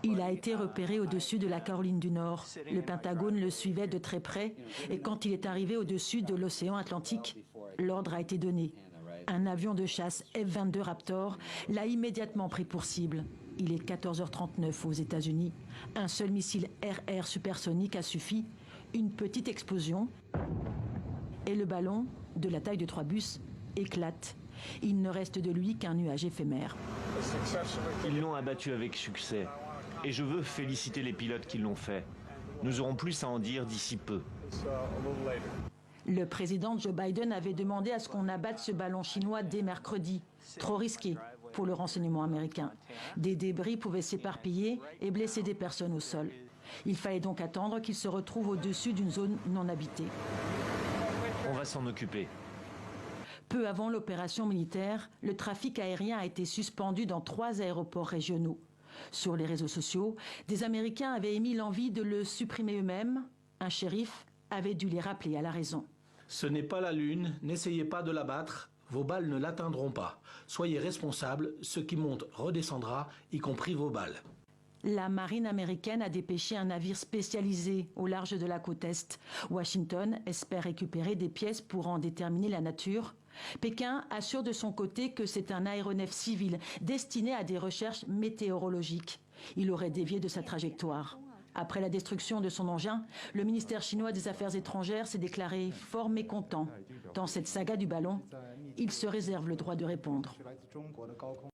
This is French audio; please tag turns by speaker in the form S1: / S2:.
S1: Il a été repéré au-dessus de la Caroline du Nord. Le Pentagone le suivait de très près et quand il est arrivé au-dessus de l'océan Atlantique, l'ordre a été donné. Un avion de chasse F-22 Raptor l'a immédiatement pris pour cible. Il est 14h39 aux États-Unis. Un seul missile RR supersonique a suffi. Une petite explosion et le ballon, de la taille de 3 bus, éclate. Il ne reste de lui qu'un nuage éphémère.
S2: Ils l'ont abattu avec succès. Et je veux féliciter les pilotes qui l'ont fait. Nous aurons plus à en dire d'ici peu.
S1: Le président Joe Biden avait demandé à ce qu'on abatte ce ballon chinois dès mercredi. Trop risqué pour le renseignement américain. Des débris pouvaient s'éparpiller et blesser des personnes au sol. Il fallait donc attendre qu'il se retrouve au-dessus d'une zone non habitée.
S2: On va s'en occuper.
S1: Peu avant l'opération militaire, le trafic aérien a été suspendu dans 3 aéroports régionaux. Sur les réseaux sociaux, des Américains avaient émis l'envie de le supprimer eux-mêmes. Un shérif avait dû les rappeler à la raison.
S3: Ce n'est pas la Lune, n'essayez pas de l'abattre, vos balles ne l'atteindront pas. Soyez responsables, ce qui monte redescendra, y compris vos balles.
S1: La marine américaine a dépêché un navire spécialisé au large de la côte Est. Washington espère récupérer des pièces pour en déterminer la nature. Pékin assure de son côté que c'est un aéronef civil destiné à des recherches météorologiques. Il aurait dévié de sa trajectoire. Après la destruction de son engin, le ministère chinois des Affaires étrangères s'est déclaré fort mécontent. Dans cette saga du ballon, il se réserve le droit de répondre.